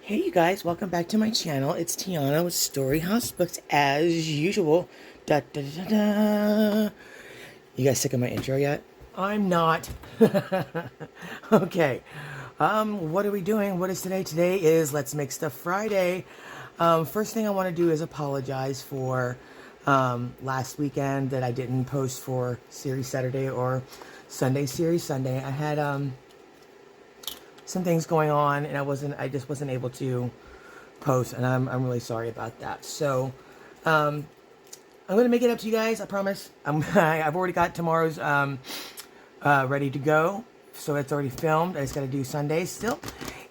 Hey you guys, welcome back to my channel. It's Tiana with Story House Books as usual. Da, da, da, da. You guys sick of my intro yet? I'm not. Okay. What are we doing? What is today? Today is Let's Make Stuff Friday. First thing I want to do is apologize for last weekend that I didn't post for Series Saturday or Sunday Series Sunday. I had some things going on, and I just wasn't able to post, and I'm really sorry about that. So, I'm gonna make it up to you guys. I promise. I've already got tomorrow's ready to go, so it's already filmed. I just got to do Sundays still,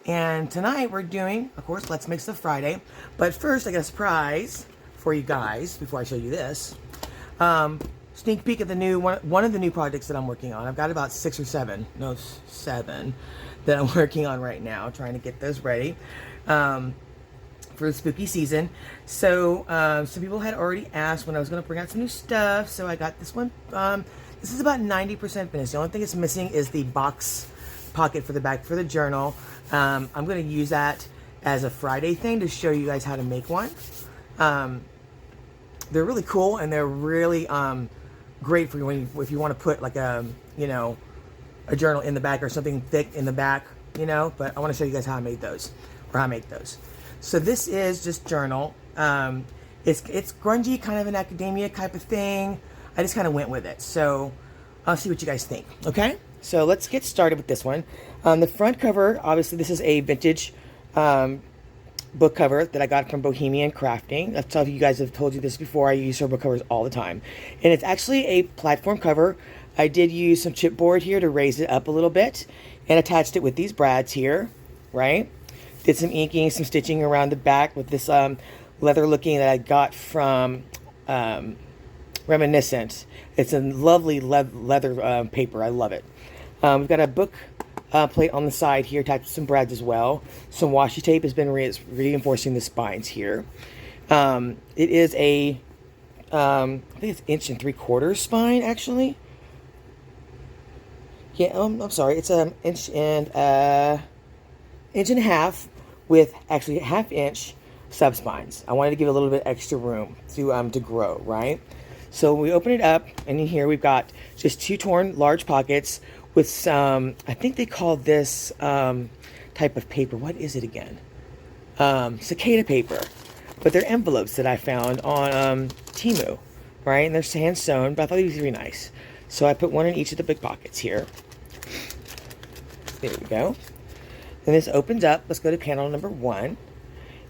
and tonight we're doing, of course, Let's Make Stuff Friday. But first, I got a surprise for you guys before I show you this. Sneak peek at the new one of the new projects that I'm working on. I've got about 6 or 7, no 7, that I'm working on right now, trying to get those ready for the spooky season. So some people had already asked when I was going to bring out some new stuff, so I got this one. This is about 90% finished. The only thing it's missing is the box pocket for the back for the journal. I'm going to use that as a Friday thing to show you guys how to make one. They're really cool, and they're really great for you if you want to put like a journal in the back or something thick in the back, but I want to show you guys how I made those, or how I make those. So this is just journal. It's grungy, kind of an academia type of thing. I just kind of went with it. So I'll see what you guys think. Okay, so let's get started with this one. The front cover, obviously this is a vintage book cover that I got from Bohemian Crafting. I've told you guys, have told you this before. I use her book covers all the time, and it's actually a platform cover. I did use some chipboard here to raise it up a little bit, and attached it with these brads here, right? Did some inking, some stitching around the back with this leather looking that I got from Reminiscent. It's a lovely leather paper. I love it. We've got a book plate on the side here, attached with some brads as well. Some washi tape has been reinforcing the spines here. It is a, I think it's 1 3/4 spine actually. Yeah, I'm sorry. It's an inch and a half with actually 1/2 inch sub spines. I wanted to give it a little bit extra room to grow, right? So we open it up, and in here we've got just 2 torn large pockets with some, I think they call this type of paper. What is it again? Cicada paper. But they're envelopes that I found on Temu, right? And they're hand sewn, but I thought these were really nice. So I put one in each of the big pockets here. There we go. And this opens up. Let's go to panel number 1.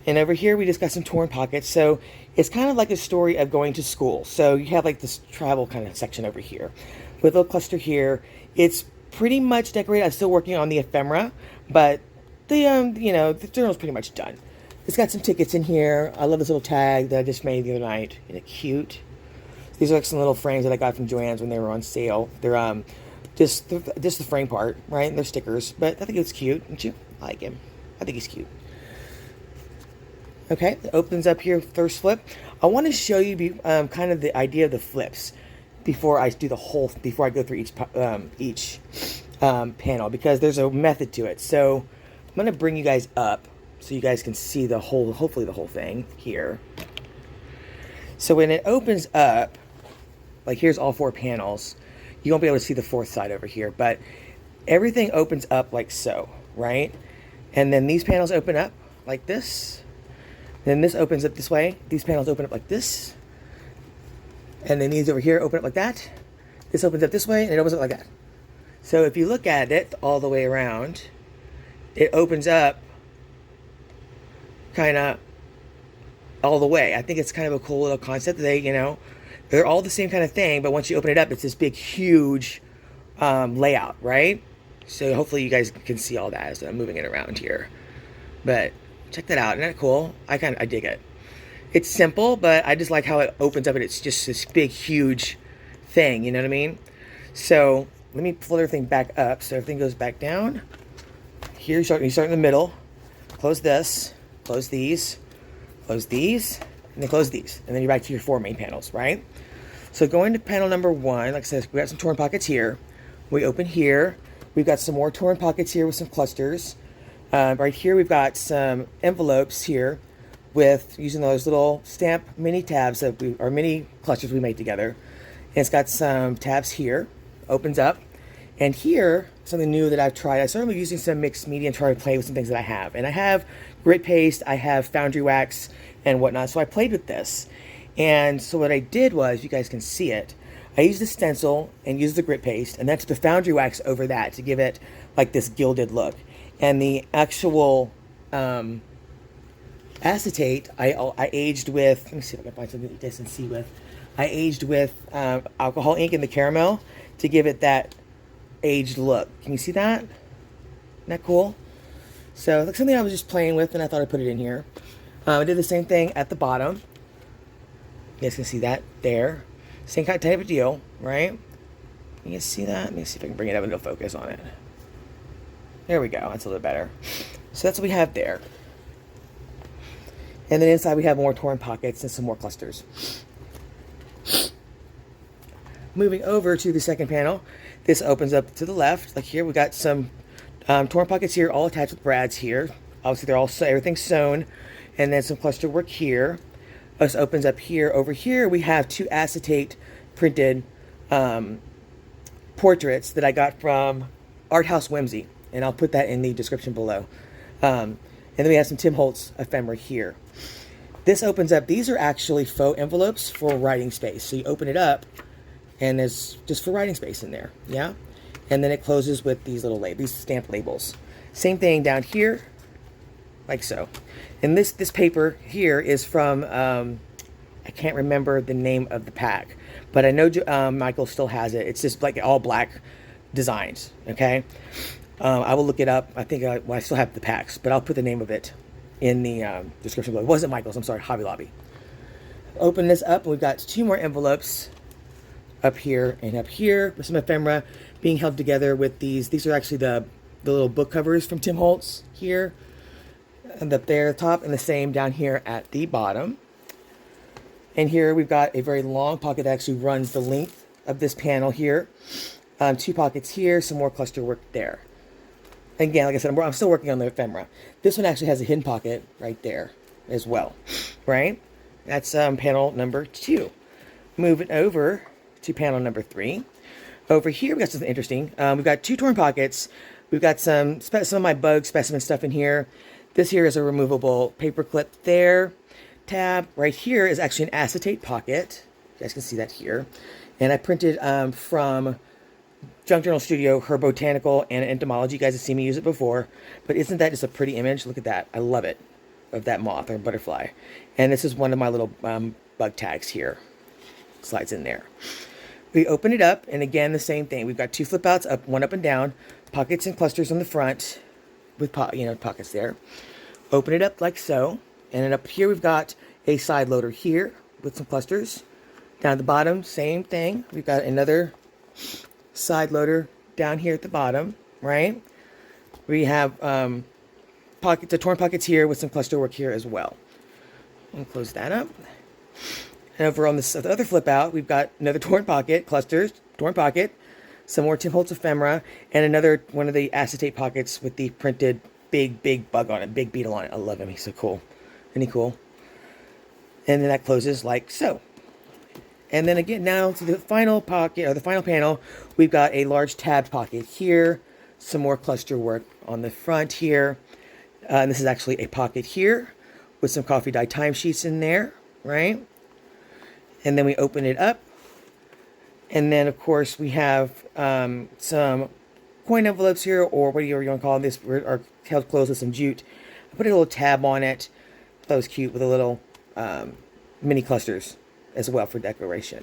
And over here, we just got some torn pockets. So it's kind of like a story of going to school. So you have like this travel kind of section over here with a little cluster here. It's pretty much decorated. I'm still working on the ephemera, but the the journal's pretty much done. It's got some tickets in here. I love this little tag that I just made the other night. Isn't it cute? These are like some little frames that I got from Joann's when they were on sale. They're just the frame part, right? And they're stickers, but I think it's cute, don't you? I like him. I think he's cute. Okay, it opens up here, first flip. I want to show you kind of the idea of the flips before I do before I go through each panel, because there's a method to it. So I'm going to bring you guys up so you guys can see hopefully the whole thing here. So when it opens up, like here's all 4 panels. You won't be able to see the 4th side over here, but everything opens up like so, right? And then these panels open up like this. Then this opens up this way. These panels open up like this. And then these over here open up like that. This opens up this way, and it opens up like that. So if you look at it all the way around, it opens up kind of all the way. I think it's kind of a cool little concept. They're all the same kind of thing, but once you open it up, it's this big, huge layout, right? So hopefully you guys can see all that as I'm moving it around here. But check that out. Isn't that cool? I dig it. It's simple, but I just like how it opens up and it's just this big, huge thing. You know what I mean? So let me pull everything back up so everything goes back down. Here you start in the middle. Close this. Close these. Close these. And then close these. And then you're back to your 4 main panels, right? So going to panel number 1, like I said, we got some torn pockets here. We open here. We've got some more torn pockets here with some clusters. Right here we've got some envelopes here with using those little stamp mini tabs or mini clusters we made together. And it's got some tabs here, opens up. And here, something new that I've tried, I started using some mixed media and trying to play with some things that I have. And I have grit paste, I have foundry wax and whatnot. So I played with this. And so what I did was, you guys can see it, I used the stencil and used the grit paste, and that's the foundry wax over that to give it like this gilded look. And the actual acetate, I aged with, let me see if I can find something that you guys can see with. I aged with alcohol ink in the caramel to give it that aged look. Can you see that? Isn't that cool? So it's something I was just playing with, and I thought I'd put it in here. I did the same thing at the bottom. You guys can see that there. Same kind of type of deal, right? You guys see that? Let me see if I can bring it up and it'll focus on it. There we go. That's a little better. So that's what we have there. And then inside we have more torn pockets and some more clusters. Moving over to the second panel, this opens up to the left. Like here, we got some torn pockets here, all attached with brads here. Obviously, they're all everything's sewn, and then some cluster work here. This opens up here. Over here, we have two acetate printed portraits that I got from Art House Whimsy, and I'll put that in the description below. And then we have some Tim Holtz ephemera here. This opens up. These are actually faux envelopes for writing space. So you open it up, and there's just for writing space in there, yeah? And then it closes with these little these stamp labels. Same thing down here, like so. And this paper here is from, I can't remember the name of the pack, but I know Michael still has it. It's just like all black designs, okay? I will look it up. I think I still have the packs, but I'll put the name of it in the description below. It wasn't Michael's, I'm sorry, Hobby Lobby. Open this up, and we've got two more envelopes up here and up here with some ephemera being held together with these. These are actually the little book covers from Tim Holtz here, and up there at the top, and the same down here at the bottom. And here we've got a very long pocket that actually runs the length of this panel here. Two pockets here, some more cluster work there. Again, like I said, I'm still working on the ephemera. This one actually has a hidden pocket right there as well, right? That's panel number 2. Moving over to panel number 3. Over here, we've got something interesting. We've got two torn pockets. We've got some of my bug specimen stuff in here. This here is a removable paper clip there. Tab right here is actually an acetate pocket. You guys can see that here. And I printed from Junk Journal Studio, her botanical and entomology. You guys have seen me use it before. But isn't that just a pretty image? Look at that. I love it. Of that moth or butterfly. And this is one of my little bug tags here. Slides in there. We open it up, and again, the same thing. We've got two flip outs, one up and down, pockets and clusters on the front with pockets there. Open it up like so. And then up here, we've got a side loader here with some clusters. Down at the bottom, same thing. We've got another side loader down here at the bottom, right? We have torn pockets here with some cluster work here as well. I'll close that up. And over on this other flip out, we've got another torn pocket, clusters, torn pocket, some more Tim Holtz ephemera, and another one of the acetate pockets with the printed big bug on it, big beetle on it. I love him. He's so cool. Isn't he cool? And then that closes like so. And then again, now to the final pocket, or the final panel, we've got a large tabbed pocket here, some more cluster work on the front here. And this is actually a pocket here with some coffee dye timesheets in there, right? And then we open it up. And then, of course, we have some coin envelopes here, or whatever you want to call this, are held closed with some jute. I put a little tab on it. That was cute with a little mini clusters as well for decoration.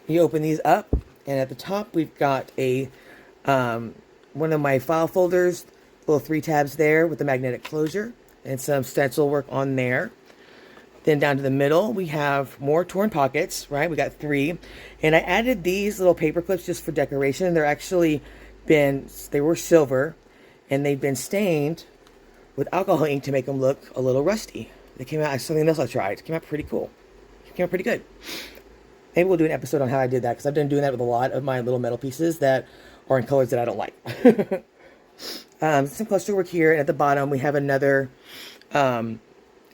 You open these up, and at the top we've got a one of my file folders, little 3 tabs there with the magnetic closure, and some stencil work on there. Then down to the middle, we have more torn pockets, right? We got 3. And I added these little paper clips just for decoration. They're actually they were silver, and they've been stained with alcohol ink to make them look a little rusty. They came out, something else I tried. It came out pretty cool. It came out pretty good. Maybe we'll do an episode on how I did that, because I've been doing that with a lot of my little metal pieces that are in colors that I don't like. some cluster work here, and at the bottom we have another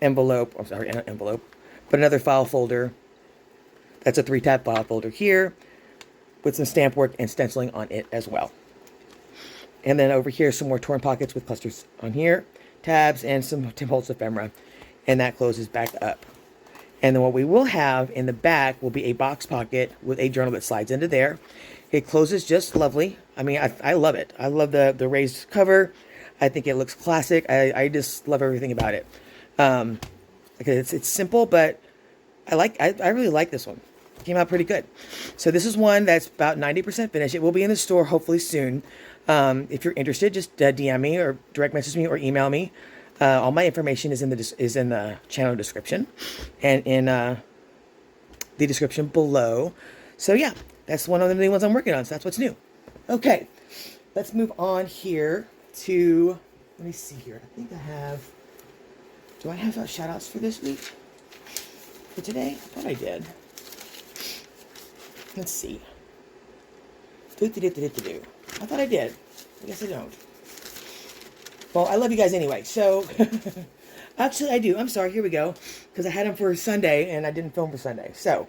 envelope. I'm sorry, not envelope, but another file folder. That's a 3-tab file folder here with some stamp work and stenciling on it as well. And then over here, some more torn pockets with clusters on here, tabs, and some Tim Holtz ephemera. And that closes back up. And then what we will have in the back will be a box pocket with a journal that slides into there. It closes just lovely. I mean, I love it. I love the raised cover. I think it looks classic. I just love everything about it. It's simple, but I really like this one. It came out pretty good. So this is one that's about 90% finished. It will be in the store hopefully soon. If you're interested, just DM me or direct message me or email me. All my information is in the channel description and in the description below. So yeah, that's one of the new ones I'm working on. So that's what's new. Okay, let's move on here to, let me see here. I think I have, do I have shout outs for this week? For today? I thought I did. Let's see. I thought I did. I guess I don't. Well, I love you guys anyway. So, actually, I do. I'm sorry. Here we go. Because I had them for Sunday, and I didn't film for Sunday. So,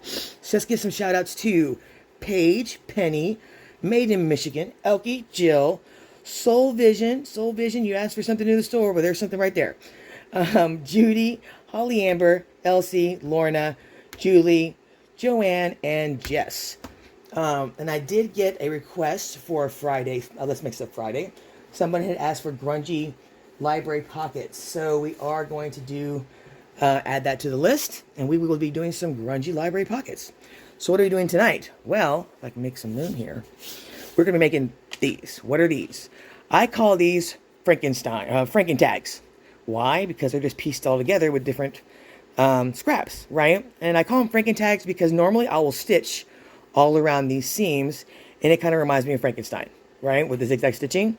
let's give some shout-outs to Paige, Penny, Made in Michigan, Elkie, Jill, Soul Vision. Soul Vision, you asked for something in the store. Well, there's something right there. Judy, Holly Amber, Elsie, Lorna, Julie, Joanne, and Jess. And I did get a request for Friday. Let's Mix Up Friday. Someone had asked for grungy library pockets. So we are going to do, add that to the list. And we will be doing some grungy library pockets. So what are we doing tonight? Well, if I can make some room here. We're going to be making these. What are these? I call these Franken-Tags. Why? Because they're just pieced all together with different scraps, right? And I call them Franken-Tags because normally I will stitch all around these seams, and it kind of reminds me of Frankenstein, right? With the zigzag stitching.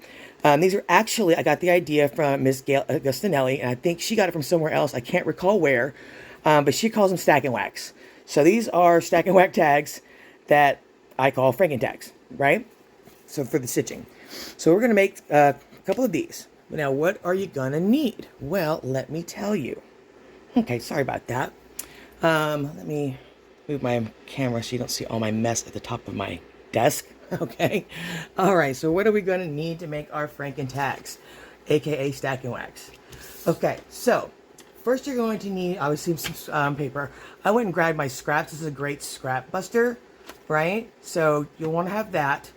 These are actually, I got the idea from Miss Gail Agustinelli, and I think she got it from somewhere else. I can't recall where, but she calls them Stack and Wax. So these are Stack and Wax tags that I call Franken-Tags, right? So for the stitching. So we're going to make a couple of these. Now, what are you going to need? Well, let me tell you. Okay, sorry about that. Let me move my camera so you don't see all my mess at the top of my desk. Okay. All right. So what are we going to need to make our Franken-Tags, aka Stack and Wax? Okay. So first you're going to need, obviously, some paper. I went and grabbed my scraps. This is a great scrap buster, right? So you'll want to have that.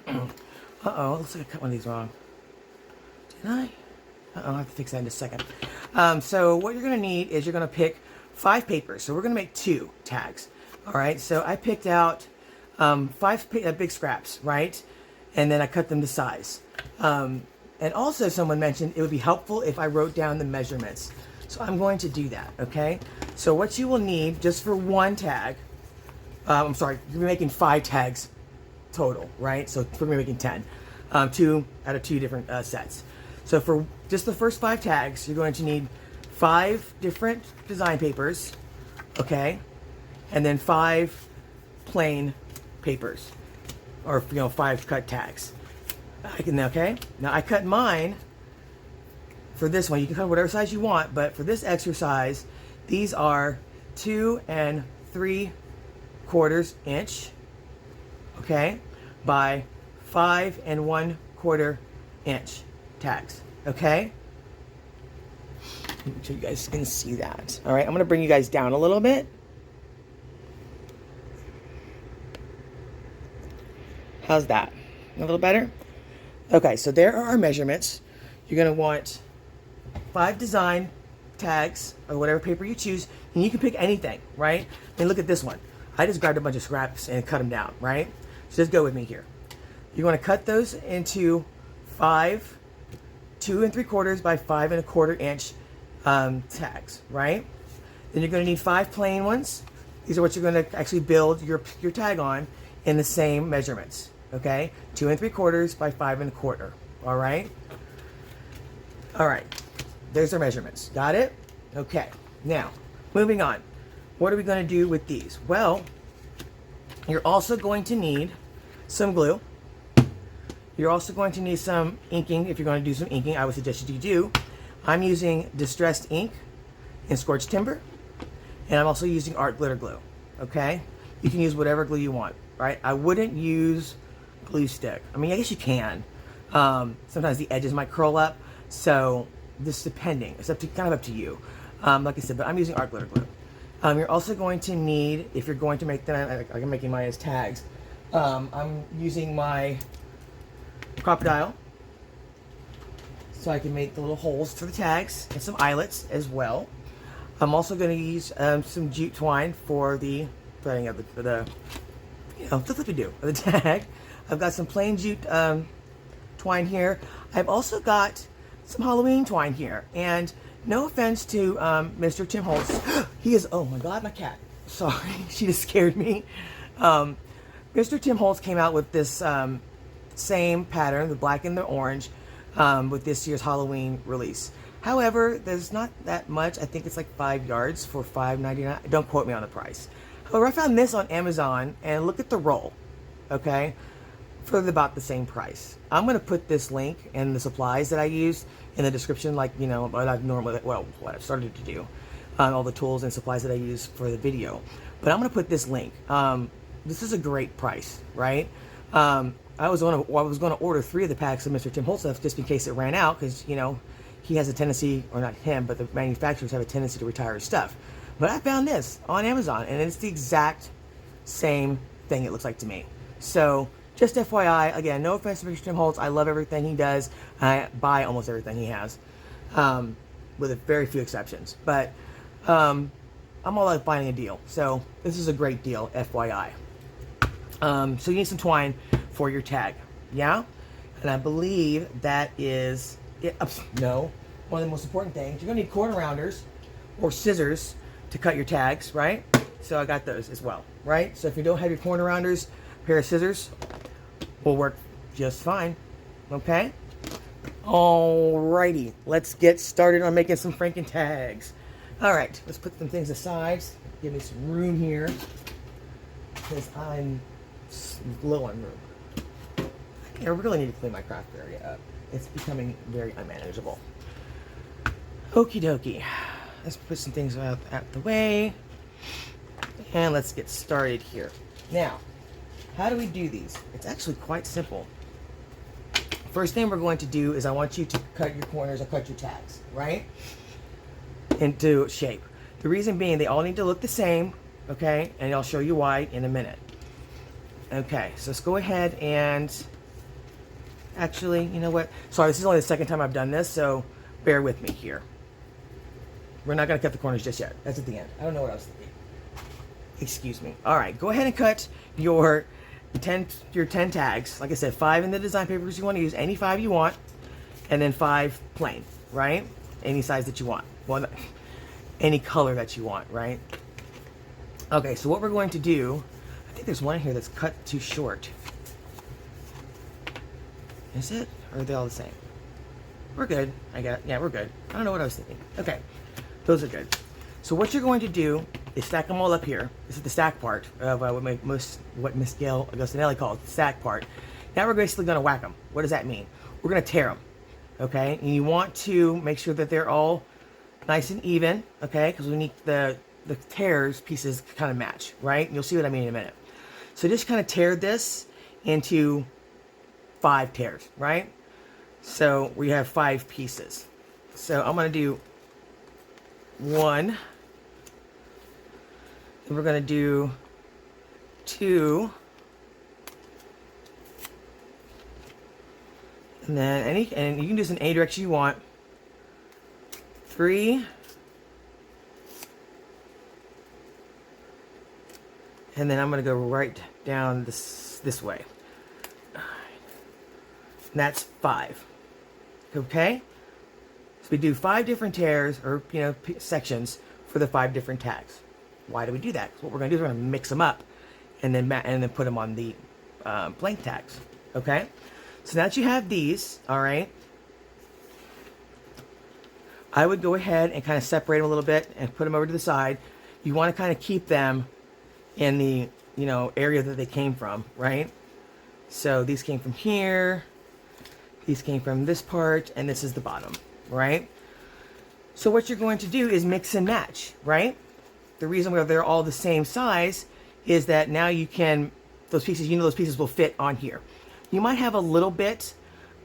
Uh-oh. Looks like I cut one of these wrong. Did I? Uh-oh. I'll have to fix that in a second. So what you're going to need is you're going to pick 5 papers. So we're going to make 2 tags. All right. So I picked out 5 big scraps, right? And then I cut them to size. And also someone mentioned it would be helpful if I wrote down the measurements. So I'm going to do that, okay? So what you will need just for one tag, I'm sorry, you're making 5 tags total, right? So we're making 10, 2 out of 2 different sets. So for just the first 5 tags, you're going to need 5 different design papers, okay? And then 5 plain papers, or 5 cut tags. Okay. Now I cut mine for this one. You can cut whatever size you want, but for this exercise, these are 2 3/4 inch, okay, by 5 1/4 inch tags. Okay. Make sure you guys can see that. All right. I'm gonna bring you guys down a little bit. How's that? A little better? Okay, so there are our measurements. You're going to want 5 design tags, or whatever paper you choose, and you can pick anything, right? I mean, look at this one. I just grabbed a bunch of scraps and cut them down, right? So just go with me here. You're going to cut those into 5 2 3/4 by 5 1/4 inch tags, right? Then you're going to need 5 plain ones. These are what you're going to actually build your tag on in the same measurements. Okay, 2 3/4 by 5 1/4. All right. All right. There's our measurements. Got it? Okay. Now, moving on. What are we going to do with these? Well, you're also going to need some glue. You're also going to need some inking. If you're going to do some inking, I would suggest you do. I'm using Distressed ink in Scorched Timber, and I'm also using art glitter glue. Okay, you can use whatever glue you want, right? I wouldn't use glue stick. I mean, I guess you can. Sometimes the edges might curl up, so this depending. It's kind of up to you. Like I said, but I'm using art glitter glue. You're also going to need, if you're going to make them, I'm making mine as tags. I'm using my crocodile, so I can make the little holes for the tags and some eyelets as well. I'm also going to use some jute twine for the threading of the flippy-do of the tag. I've got some plain jute twine here. I've also got some Halloween twine here, and no offense to Mr. Tim Holtz. He is, oh my God, my cat. Sorry, she just scared me. Mr. Tim Holtz came out with this same pattern, the black and the orange, with this year's Halloween release. However, there's not that much. I think it's like 5 yards for $5.99. Don't quote me on the price. However, I found this on Amazon, and look at the roll, okay, for about the same price. I'm going to put this link and the supplies that I used in the description, like, you know, what I've normally, well, what I've started to do, all the tools and supplies that I use for the video. But I'm going to put this link. This is a great price, right? I was going to order 3 of the packs of Mr. Tim Holtz stuff just in case it ran out, because, you know, he has a tendency, or not him, but the manufacturers have a tendency to retire his stuff. But I found this on Amazon, and it's the exact same thing it looks like to me. So, just FYI, again, no offense to Mr. Tim Holtz. I love everything he does. I buy almost everything he has, with a very few exceptions. But I'm all about finding a deal. So, this is a great deal, FYI. So you need some twine for your tag, yeah? And I believe that is it. No, one of the most important things, you're gonna need corner rounders or scissors to cut your tags, right? So I got those as well, right? So if you don't have your corner rounders, a pair of scissors will work just fine, okay? Alrighty, let's get started on making some Franken-Tags. All right, let's put some things aside. Give me some room here, because I'm low on room. I really need to clean my craft area up. It's becoming very unmanageable. Okie dokie. Let's put some things out the way. And let's get started here. Now, how do we do these? It's actually quite simple. First thing we're going to do is I want you to cut your corners or cut your tags, right? Into shape. The reason being, they all need to look the same, okay? And I'll show you why in a minute. Okay, so let's go ahead and actually, you know what? Sorry, this is only the second time I've done this, so bear with me here. We're not going to cut the corners just yet. That's at the end. I don't know what I was thinking. Excuse me. All right, go ahead and cut your 10 tags. Like I said, 5 in the design papers you want to use, any 5 you want, and then 5 plain, right? Any size that you want. Well, any color that you want, right? Okay, so what we're going to do, I think there's one in here that's cut too short. Is it? Or are they all the same? We're good. Yeah, we're good. I don't know what I was thinking. Okay, those are good. So what you're going to do is stack them all up here. This is the stack part of what Miss Gail Augustinelli called the stack part. Now we're basically going to whack them. What does that mean? We're going to tear them. Okay, and you want to make sure that they're all nice and even. Okay, because we need the tears pieces kind of match, right? And you'll see what I mean in a minute. So just kind of tear this into 5 tears, right? So we have 5 pieces. So I'm going to do 1. And we're going to do 2. And then and you can do this in any direction you want. 3. And then I'm going to go right down this way. And that's 5. Okay? So we do 5 different tears, or, you know, sections for the 5 different tags. Why do we do that? 'Cause what we're going to do is we're going to mix them up and then put them on the blank tags. Okay? So now that you have these, all right, I would go ahead and kind of separate them a little bit and put them over to the side. You want to kind of keep them in the, you know, area that they came from, right? So these came from here, These came from this part, and this is the bottom, right? So what you're going to do is mix and match, right? The reason why they're all the same size is that now you can, those pieces, those pieces will fit on here. You might have a little bit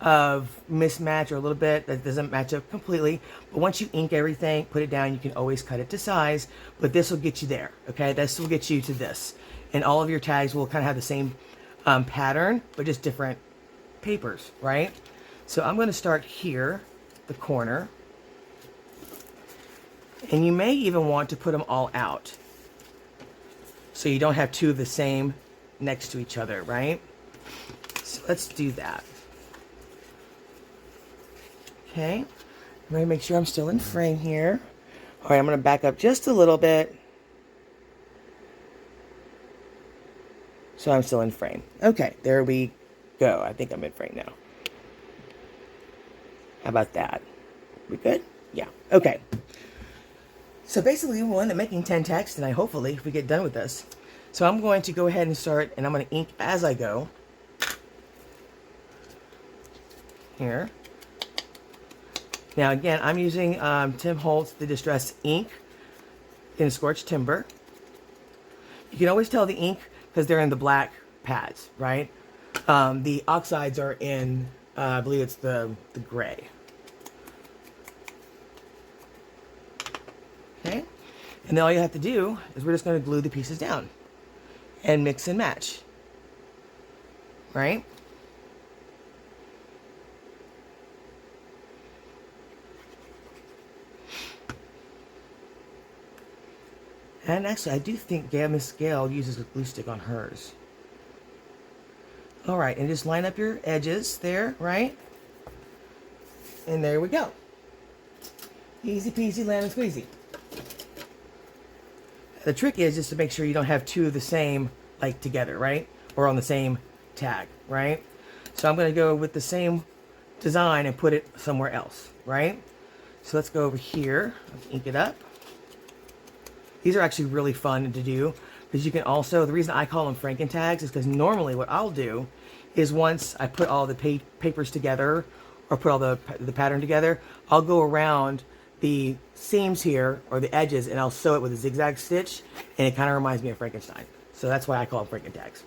of mismatch or a little bit that doesn't match up completely, but once you ink everything, put it down, you can always cut it to size, but this will get you there, okay? This will get you to this. And all of your tags will kind of have the same pattern, but just different papers, right? So I'm going to start here, the corner, and you may even want to put them all out so you don't have two of the same next to each other, right? So let's do that. Okay, I'm going to make sure I'm still in frame here. All right, I'm going to back up just a little bit so I'm still in frame. Okay, there we go. I think I'm in frame now. How about that? We good? Yeah. Okay. So basically, we'll end up making 10 tags tonight, hopefully, if we get done with this. So I'm going to go ahead and start, and I'm going to ink as I go. Here. Now, again, I'm using Tim Holtz, the Distress ink in Scorched Timber. You can always tell the ink because they're in the black pads, right? The oxides are in, I believe it's the gray. Okay, and then all you have to do is we're just going to glue the pieces down and mix and match, right? And actually, I do think Miss Gail uses a glue stick on hers. All right, and just line up your edges there, right? And there we go. Easy peasy, lemon squeezy. The trick is just to make sure you don't have two of the same, like, together, right? Or on the same tag, right? So I'm going to go with the same design and put it somewhere else, right? So let's go over here. Let's ink it up. These are actually really fun to do because you can also, the reason I call them Franken-Tags is because normally what I'll do is once I put all the papers together or put all the pattern together, I'll go around the seams here or the edges and I'll sew it with a zigzag stitch, and it kind of reminds me of Frankenstein. So that's why I call them Franken-Tags.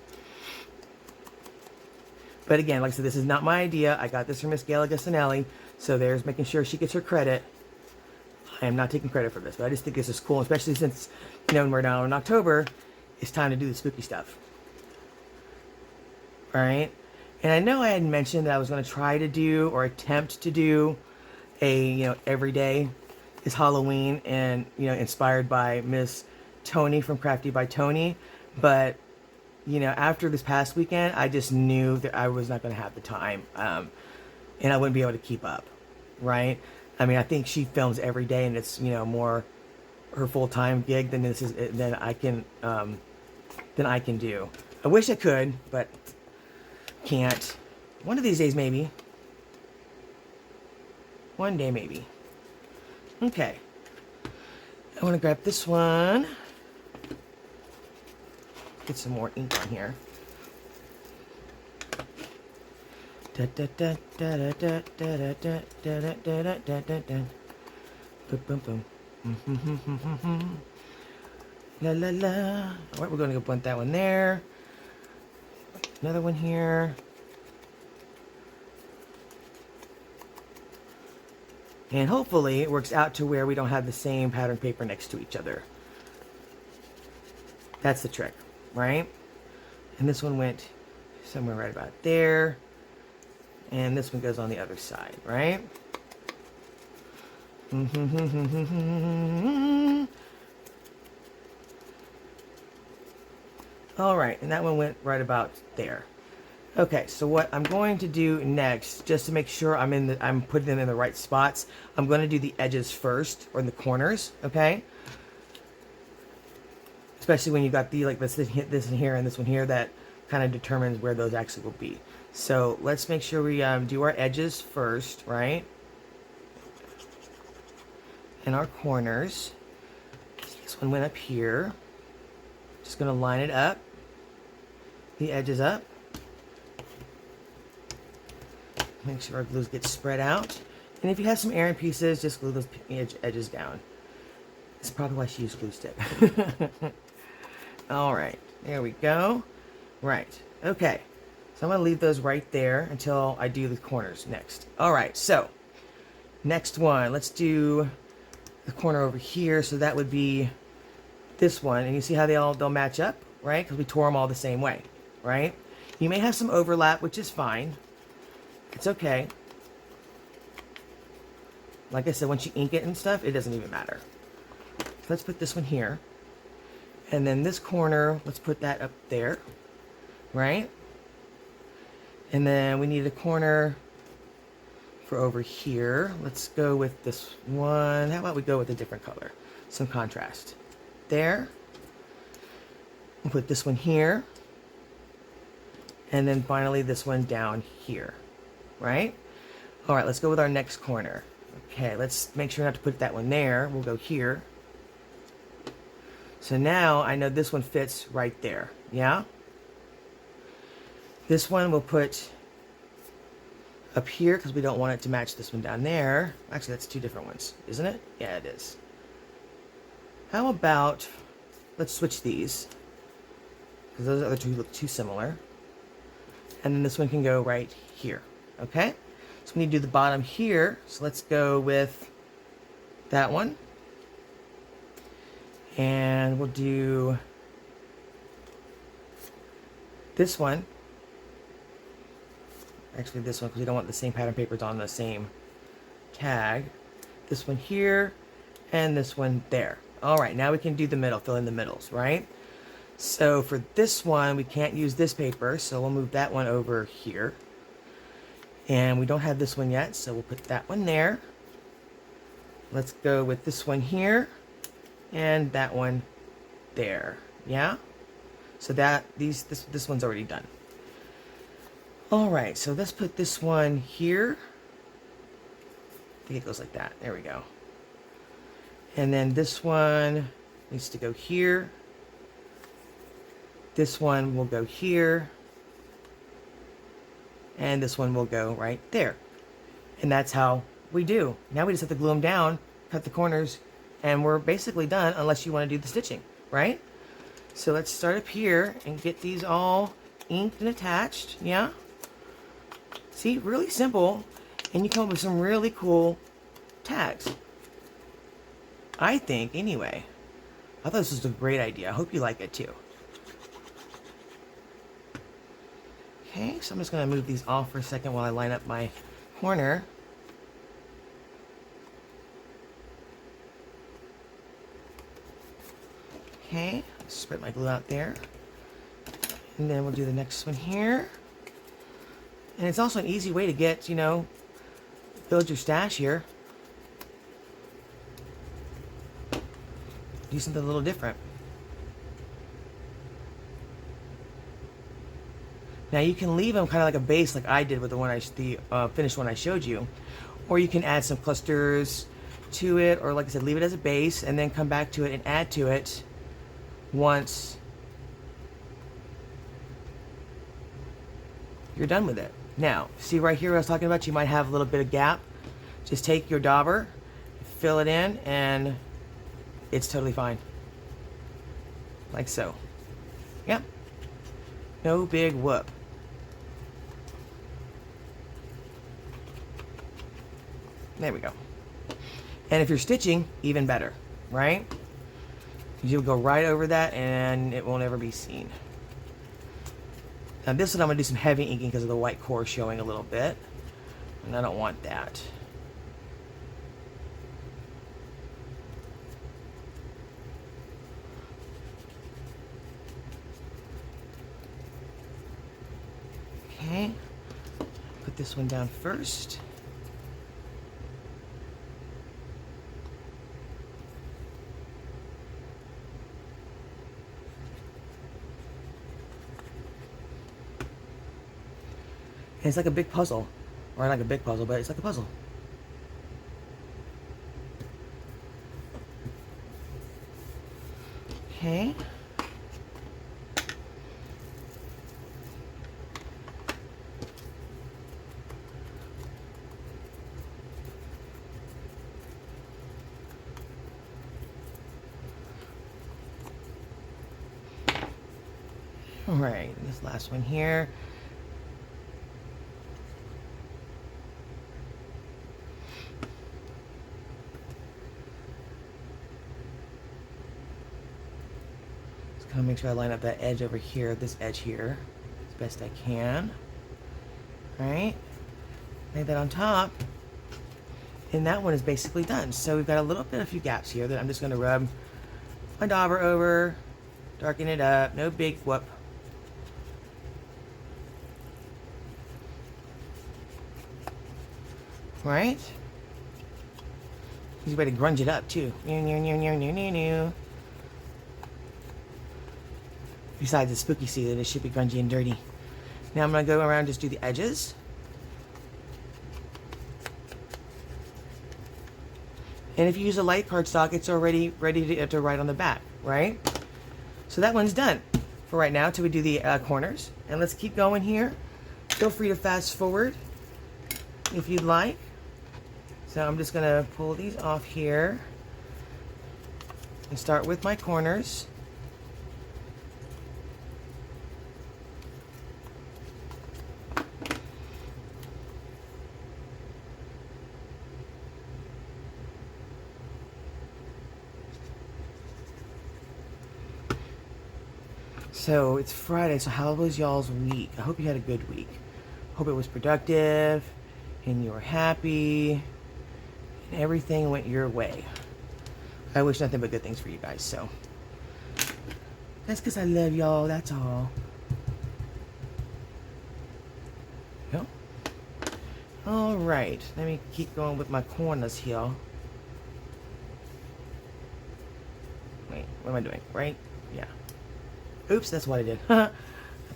But again, like I said, this is not my idea. I got this from Miss Gail Augustinelli, so there's making sure she gets her credit. I am not taking credit for this, but I just think this is cool, especially since, we're now in October, it's time to do the spooky stuff. All right? And I know I had mentioned that I was going to try to do or attempt to do a, every day is Halloween and, inspired by Miss Tony from Crafty by Tony. But, after this past weekend, I just knew that I was not going to have the time, and I wouldn't be able to keep up, right? I mean, I think she films every day, and it's more her full-time gig than I can do. I wish I could, but can't. One of these days, maybe. One day, maybe. Okay. I want to grab this one. Get some more ink on here. Boom, boom, boom. La la la. All right, we're going to go blend that one there. Another one here. And hopefully it works out to where we don't have the same pattern paper next to each other. That's the trick, right? And this one went somewhere right about there. And this one goes on the other side, right? All right, and that one went right about there. Okay, so what I'm going to do next, just to make sure I'm putting them in the right spots, I'm going to do the edges first, or in the corners, okay? Especially when you got this one here and this one here, that kind of determines where those actually will be. So let's make sure we do our edges first, right? And our corners. This one went up here. Just going to line it up. The edges up. Make sure our glue gets spread out. And if you have some errant pieces, just glue those edges down. That's probably why she used glue stick. All right, there we go. Right, okay. So I'm gonna leave those right there until I do the corners next. All right, so next one, let's do the corner over here. So that would be this one. And you see how they'll match up, right? Because we tore them all the same way, right? You may have some overlap, which is fine. It's okay. Like I said, once you ink it and stuff, it doesn't even matter. So let's put this one here. And then this corner, let's put that up there, right? And then we need a corner for over here. Let's go with this one. How about we go with a different color? Some contrast. There. We'll put this one here. And then finally this one down here, right? All right, let's go with our next corner. Okay, let's make sure not to put that one there. We'll go here. So now I know this one fits right there, yeah? This one we'll put up here because we don't want it to match this one down there. Actually, that's two different ones, isn't it? Yeah, it is. How about, let's switch these, because those other two look too similar. And then this one can go right here, okay? So we need to do the bottom here, so let's go with that one. And we'll do this one. Actually, this one, because we don't want the same pattern papers on the same tag. This one here, and this one there. All right, now we can do the middle, fill in the middles, right? So for this one, we can't use this paper, so we'll move that one over here. And we don't have this one yet, so we'll put that one there. Let's go with this one here, and that one there, yeah? So that, this one's already done. All right, so let's put this one here. I think it goes like that. There we go. And then this one needs to go here. This one will go here. And this one will go right there. And that's how we do. Now we just have to glue them down, cut the corners, and we're basically done unless you want to do the stitching, right? So let's start up here and get these all inked and attached, yeah? See, really simple, and you come up with some really cool tags. I think, anyway. I thought this was a great idea. I hope you like it too. Okay, so I'm just going to move these off for a second while I line up my corner. Okay, spread my glue out there. And then we'll do the next one here. And it's also an easy way to get, you know, build your stash here. Do something a little different. Now you can leave them kind of like a base like I did with the one finished one I showed you. Or you can add some clusters to it, or like I said, leave it as a base and then come back to it and add to it once you're done with it. Now, see right here what I was talking about? You might have a little bit of gap. Just take your dauber, fill it in, and it's totally fine. Like so. Yep. No big whoop. There we go. And if you're stitching, even better, right? You'll go right over that and it won't ever be seen. Now this one I'm going to do some heavy inking because of the white core showing a little bit. And I don't want that. Okay. Put this one down first. And it's like a big puzzle. Or not like a big puzzle, but it's like a puzzle. Okay. All right, this last one here. Just kind of make sure I line up that edge over here, this edge here, as best I can. All right, lay that on top. And that one is basically done. So we've got a few gaps here that I'm just going to rub my dauber over, darken it up, no big whoop. Right? Easy way to grunge it up too. Besides the spooky season, it should be grungy and dirty. Now I'm going to go around and just do the edges. And if you use a light cardstock, it's already ready to write on the back, right? So that one's done for right now till we do the corners. And let's keep going here. Feel free to fast forward if you'd like. So I'm just going to pull these off here and start with my corners. So it's Friday, so how was y'all's week? I hope you had a good week. Hope it was productive and you were happy and everything went your way. I wish nothing but good things for you guys, so that's because I love y'all, that's all. Yep. All right, let me keep going with my corners here. Wait, what am I doing? Right? Yeah. Oops, that's what I did. I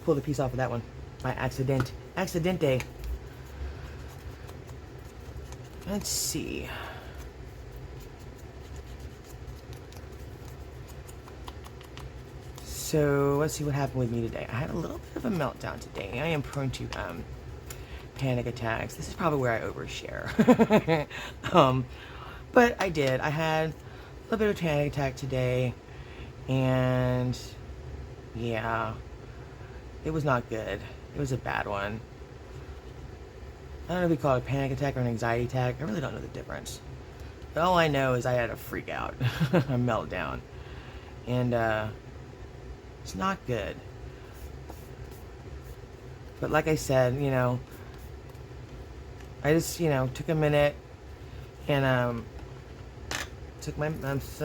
pulled a piece off of that one. By accident. Accidente. Let's see. So, let's see what happened with me today. I had a little bit of a meltdown today. I am prone to panic attacks. This is probably where I overshare. But I did. I had a little bit of a panic attack today. And yeah, it was not good. It was a bad one. I don't know if we call it a panic attack or an anxiety attack. I really don't know the difference. But all I know is I had a freak out, a meltdown. And it's not good. But like I said, you know, I just, you know, took a minute and took my meds.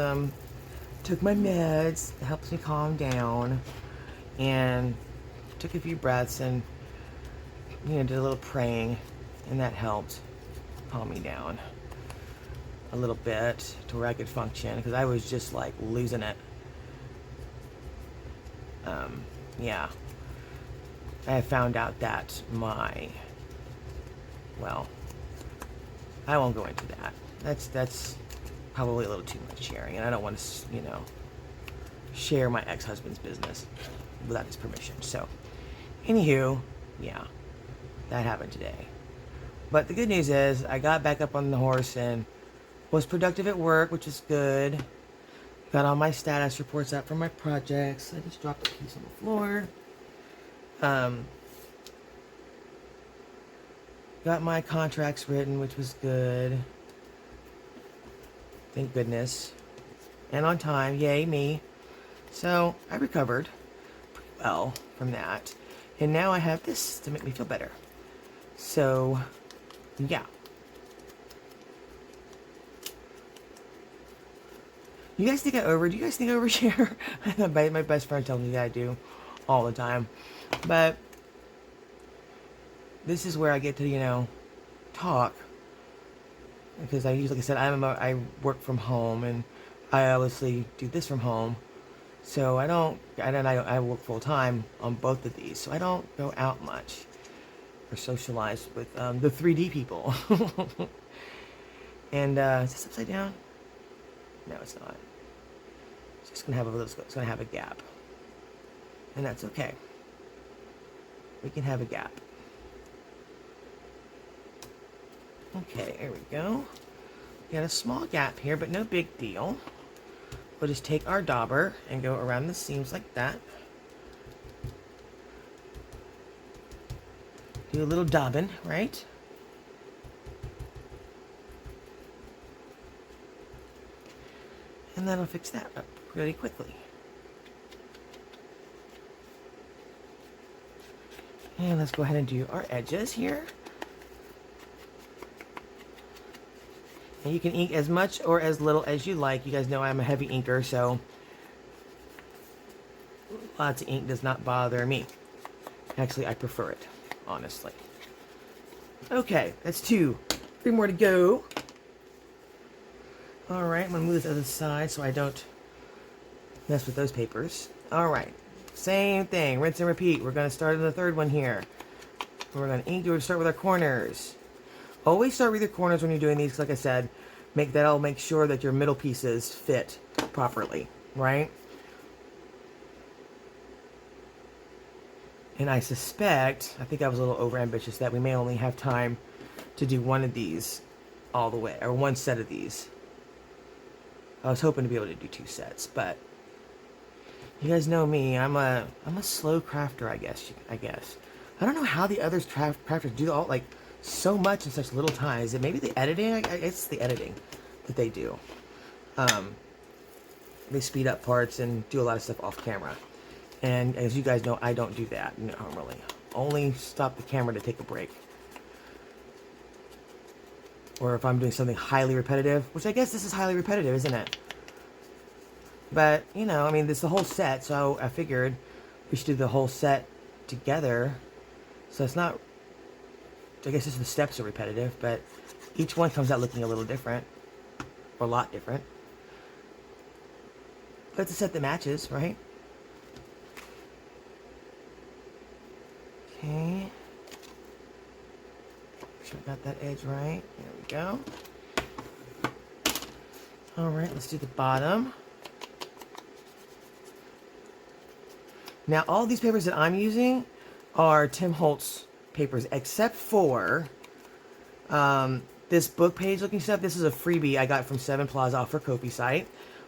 It helps me calm down, and took a few breaths and, you know, did a little praying, and that helped calm me down a little bit to where I could function, because I was just like losing it. Yeah, I have found out that well, I won't go into that. That's probably a little too much sharing, and I don't want to, you know, share my ex-husband's business without his permission. So, anywho, yeah, that happened today. But the good news is I got back up on the horse and was productive at work, which is good. Got all my status reports out for my projects. I just dropped a piece on the floor. Got my contracts written, which was good. Thank goodness. And on time. Yay, me. So, I recovered pretty well from that. And now I have this to make me feel better. So, yeah. Do you guys think I overshare? My best friend tells me that I do all the time. But this is where I get to, you know, talk. Because like I said, I work from home, and I obviously do this from home. So I work full time on both of these. So I don't go out much or socialize with the 3D people. And is this upside down? No, it's not. It's just gonna have a gap, and that's okay. We can have a gap. Okay, there we go. We got a small gap here, but no big deal. We'll just take our dauber and go around the seams like that. Do a little daubing, right? And that'll fix that up really quickly. And let's go ahead and do our edges here. And you can ink as much or as little as you like. You guys know I'm a heavy inker, so lots of ink does not bother me. Actually, I prefer it, honestly. Okay, that's 2. 3 more to go. Alright, I'm going to move this to the side so I don't mess with those papers. Alright, same thing, rinse and repeat. We're going to start on the 3rd one here. We're going to ink, we're start with our corners. Always start with your corners when you're doing these, like I said. That'll make sure that your middle pieces fit properly, right? And I suspect, I think I was a little overambitious, that we may only have time to do one of these all the way, or one set of these. I was hoping to be able to do 2 sets, but you guys know me. I'm a slow crafter, I guess. I don't know how the others crafters do all like so much in such little time. Is it maybe the editing? I guess it's the editing that they do. They speed up parts and do a lot of stuff off camera. And as you guys know, I don't do that normally. Only stop the camera to take a break. Or if I'm doing something highly repetitive, which I guess this is highly repetitive, isn't it? But, you know, I mean, this is the whole set, so I figured we should do the whole set together. So it's not, I guess just the steps are repetitive, but each one comes out looking a little different. Or a lot different. But it's a set that matches, right? Okay. Make sure I got that edge right. There we go. Alright, let's do the bottom. Now, all these papers that I'm using are Tim Holtz papers, except for this book page looking stuff. This is a freebie I got from Seven Plaza off her Kofi site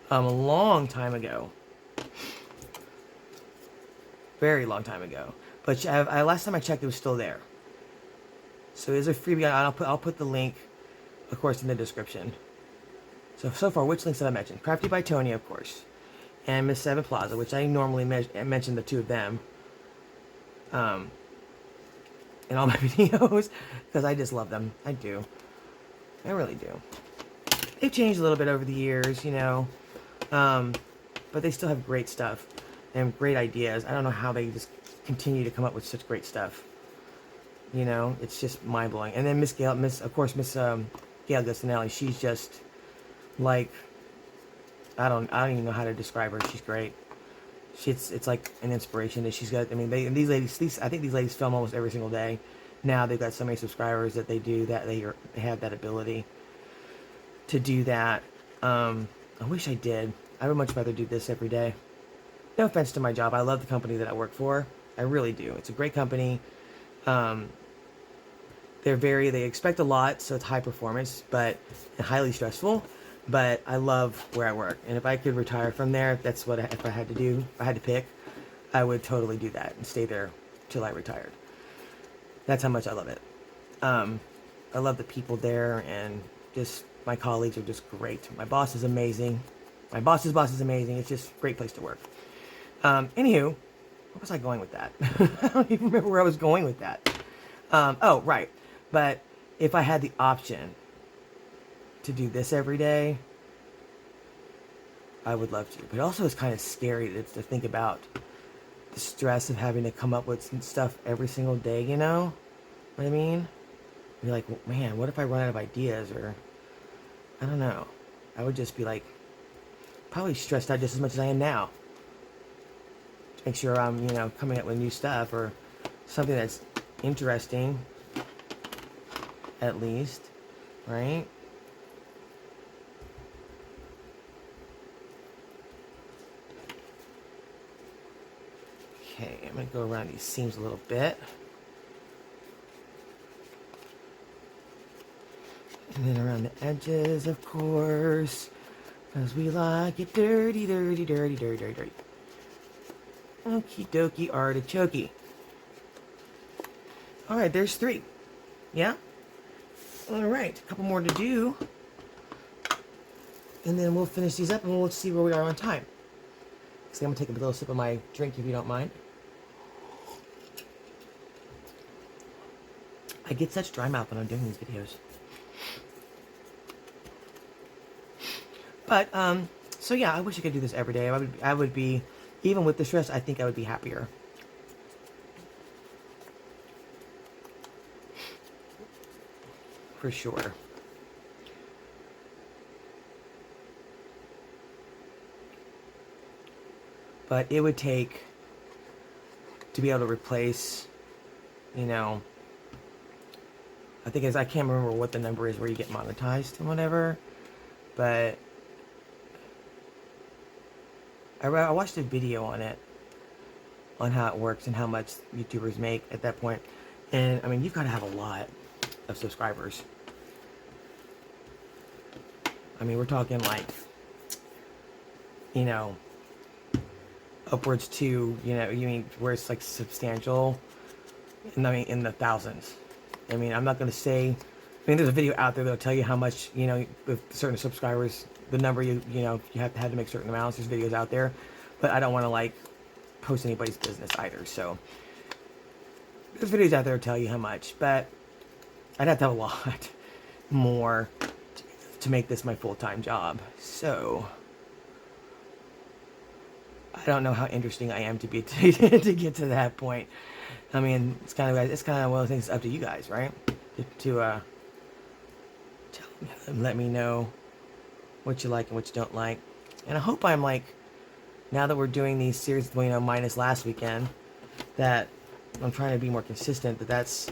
a long time ago. Very long time ago. But last time I checked, it was still there. So it is a freebie. I'll put the link, of course, in the description. So far, which links did I mention? Crafty by Tony, of course. And Miss Seven Plaza, which I normally mention the 2 of them. In all my videos. Because I just love them. I do. I really do. They've changed a little bit over the years, you know. But they still have great stuff. And great ideas. I don't know how they just continue to come up with such great stuff. You know, it's just mind-blowing. And then Miss Gail Gustinelli, she's just like, I don't even know how to describe her. She's great. It's like an inspiration that she's got. I mean, these ladies, I think these ladies film almost every single day. Now they've got so many subscribers that they do that. They have that ability to do that. I wish I did. I would much rather do this every day. No offense to my job. I love the company that I work for. I really do. It's a great company. They expect a lot, so it's high performance, but highly stressful. But I love where I work, and if I could retire from there, that's what if I had to do. If I had to pick, I would totally do that and stay there till I retired. That's how much I love it. I love the people there, and just my colleagues are just great. My boss is amazing. My boss's boss is amazing. It's just a great place to work. Anywho, where was I going with that? I don't even remember where I was going with that. Oh, right. But if I had the option to do this every day, I would love to. But also it's kind of scary to think about the stress of having to come up with some stuff every single day, you know what I mean? You're like, well, man, what if I run out of ideas? Or, I don't know. I would just be like, probably stressed out just as much as I am now. To make sure I'm, you know, coming up with new stuff or something that's interesting, at least, right? Okay, I'm going to go around these seams a little bit. And then around the edges, of course, because we like it dirty, dirty, dirty, dirty, dirty, dirty. Okie dokie artichoke. All right, there's 3. Yeah? All right, a couple more to do. And then we'll finish these up and we'll see where we are on time. So I'm going to take a little sip of my drink if you don't mind. I get such dry mouth when I'm doing these videos. But, so yeah, I wish I could do this every day. I would be, even with the stress, I think I would be happier. For sure. But it would take, to be able to replace, you know, I think I can't remember what the number is where you get monetized and whatever, but I watched a video on it, on how it works and how much YouTubers make at that point. And, I mean, you've got to have a lot of subscribers. I mean, we're talking like, you know, upwards to, you know, you mean where it's like substantial, I mean, in the thousands. I mean, I'm not going to say, I mean, there's a video out there that'll tell you how much, you know, with certain subscribers, the number you know, you have to make certain amounts. There's videos out there, but I don't want to like post anybody's business either. So there's videos out there that tell you how much, but I'd have to have a lot more to make this my full-time job. So I don't know how interesting I am to be to get to that point. I mean, it's kind of one of the things up to you guys, right? To let me know what you like and what you don't like. And I hope I'm like, now that we're doing these series, you know, minus last weekend, that I'm trying to be more consistent, that's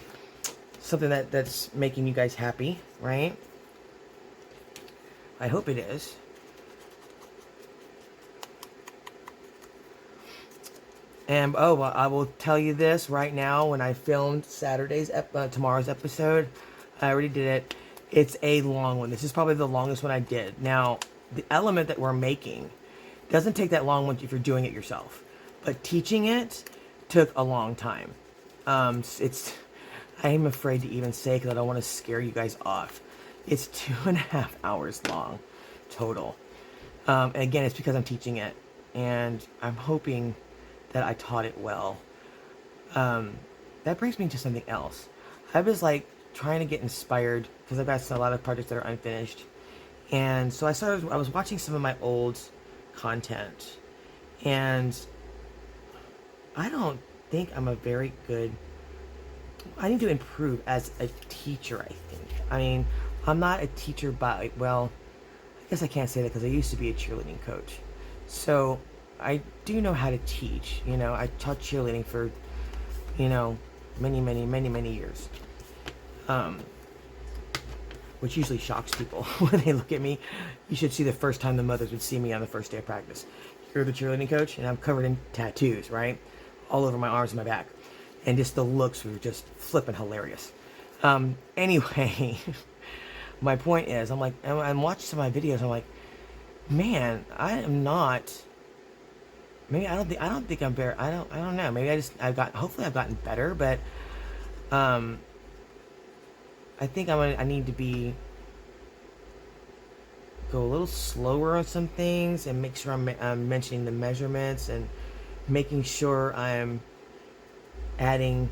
something that's making you guys happy, right? I hope it is. And, oh, well, I will tell you this right now, when I filmed tomorrow's episode, I already did it. It's a long one. This is probably the longest one I did. Now, the element that we're making doesn't take that long if you're doing it yourself. But teaching it took a long time. I am afraid to even say, because I don't want to scare you guys off. It's 2.5 hours long, total. And again, it's because I'm teaching it. And I'm hoping that I taught it well. That brings me to something else. I was like trying to get inspired because I've got a lot of projects that are unfinished, and so I was watching some of my old content, and I don't think I'm a very good. I need to improve as a teacher, I think. I mean, I'm not a teacher by, well, I guess I can't say that because I used to be a cheerleading coach. So I do know how to teach. You know, I taught cheerleading for, you know, many years. Which usually shocks people when they look at me. You should see the first time the mothers would see me on the first day of practice. You're the cheerleading coach, and I'm covered in tattoos, right? All over my arms and my back. And just the looks were just flipping hilarious. Anyway, my point is, I'm watching some of my videos, I'm like, man, I am not, maybe I don't think I'm better, I don't know, maybe hopefully I've gotten better, but, I think I need to go a little slower on some things and make sure I'm mentioning the measurements and making sure I'm adding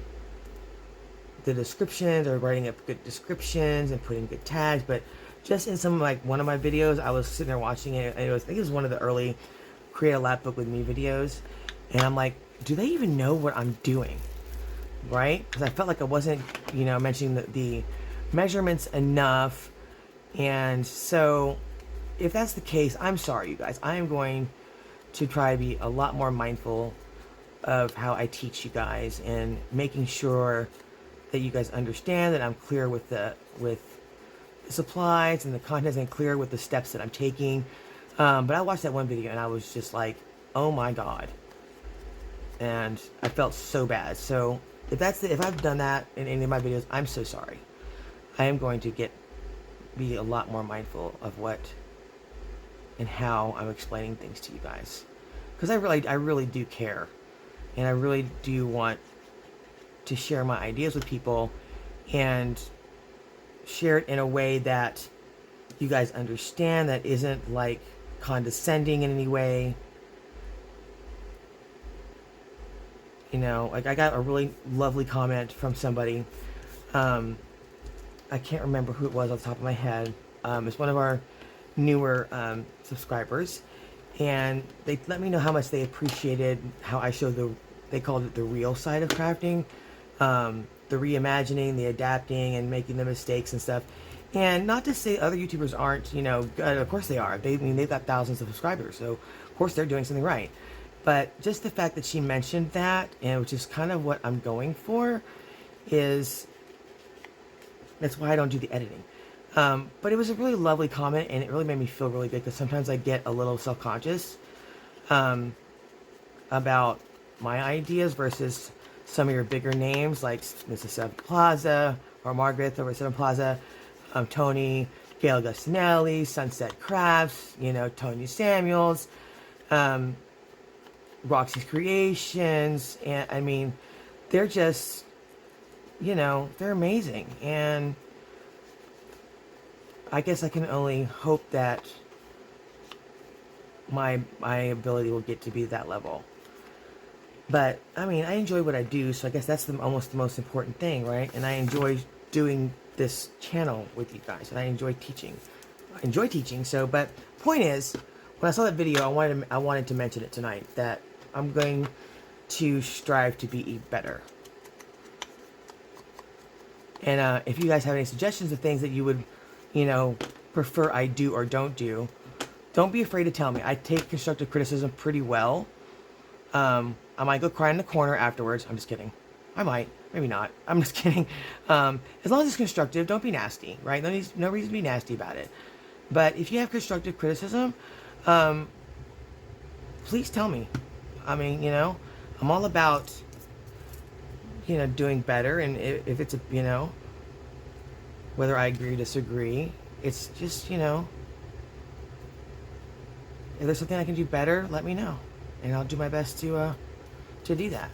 the descriptions or writing up good descriptions and putting good tags. But just in one of my videos, I was sitting there watching it, and I think it was one of the early Create a Lap Book with Me videos, and I'm like, do they even know what I'm doing, right? Because I felt like I wasn't, mentioning the measurements enough. And so if that's the case, I'm sorry, you guys. I am going to try to be a lot more mindful of how I teach you guys and making sure that you guys understand that I'm clear with the supplies and the contents and clear with the steps that I'm taking. But I watched that one video and I was just like, oh my God. And I felt so bad. So if I've done that in any of my videos, I'm so sorry. I am going to be a lot more mindful of what and how I'm explaining things to you guys. Because I really do care. And I really do want to share my ideas with people and share it in a way that you guys understand, that isn't like condescending in any way. You know, like I got a really lovely comment from somebody. I can't remember who it was off the top of my head. It's one of our newer subscribers, and they let me know how much they appreciated how I showed they called it the real side of crafting, the reimagining, the adapting, and making the mistakes and stuff. And not to say other YouTubers aren't, you know, good. Of course they are. They've got thousands of subscribers, so of course they're doing something right. But just the fact that she mentioned that, and which is kind of what I'm going for, is that's why I don't do the editing. But it was a really lovely comment, and it really made me feel really good, because sometimes I get a little self-conscious about my ideas versus some of your bigger names like Mrs. Seven Plaza or Margaret over at Seven Plaza, Tony, Gail Gustinelli, Sunset Crafts, you know, Tony Samuels, Roxy's Creations, and I mean, they're just, you know, they're amazing. And I guess I can only hope that my ability will get to be that level. But I mean, I enjoy what I do, so I guess that's almost the most important thing, right? And I enjoy doing this channel with you guys, and I enjoy teaching. I enjoy teaching. So, but point is, when I saw that video, I wanted to mention it tonight, that I'm going to strive to be better. And if you guys have any suggestions of things that you would, you know, prefer I do or don't do, don't be afraid to tell me. I take constructive criticism pretty well. I might go cry in the corner afterwards. I'm just kidding. I might. Maybe not. I'm just kidding. As long as it's constructive, don't be nasty, right? No reason to be nasty about it. But if you have constructive criticism, please tell me. I mean, you know, I'm all about, you know, doing better. And if it's, you know, whether I agree or disagree, it's just, you know, if there's something I can do better, let me know. And I'll do my best to do that.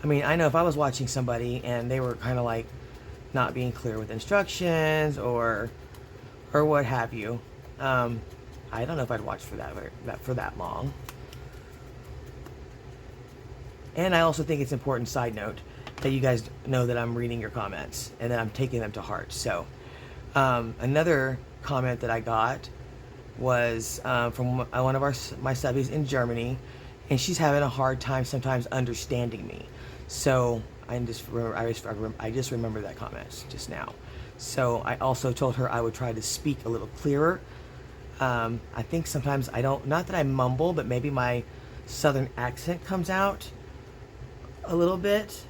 I mean, I know if I was watching somebody and they were kind of like not being clear with instructions or what have you, I don't know if I'd watch for that long. And I also think it's important, side note, that you guys know that I'm reading your comments and that I'm taking them to heart. So another comment that I got was from one of my subbies in Germany, and she's having a hard time sometimes understanding me. So I just remember that comment just now. So I also told her I would try to speak a little clearer. I think sometimes I don't, not that I mumble, but maybe my southern accent comes out a little bit.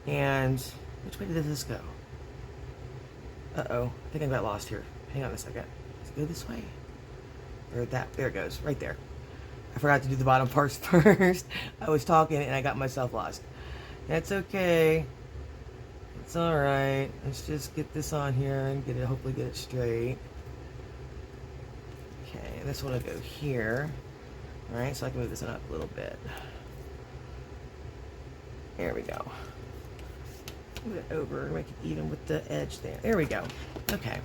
And which way did this go? Uh-oh, I think I got lost here. Hang on a second. Let's go this way. Or that, there it goes, right there. I forgot to do the bottom parts first. I was talking and I got myself lost. That's okay. It's alright. Let's just get this on here and hopefully get it straight. Okay, this one will go here. Alright, so I can move this one up a little bit. There we go. Move it over, make it even with the edge there. There we go. Okay.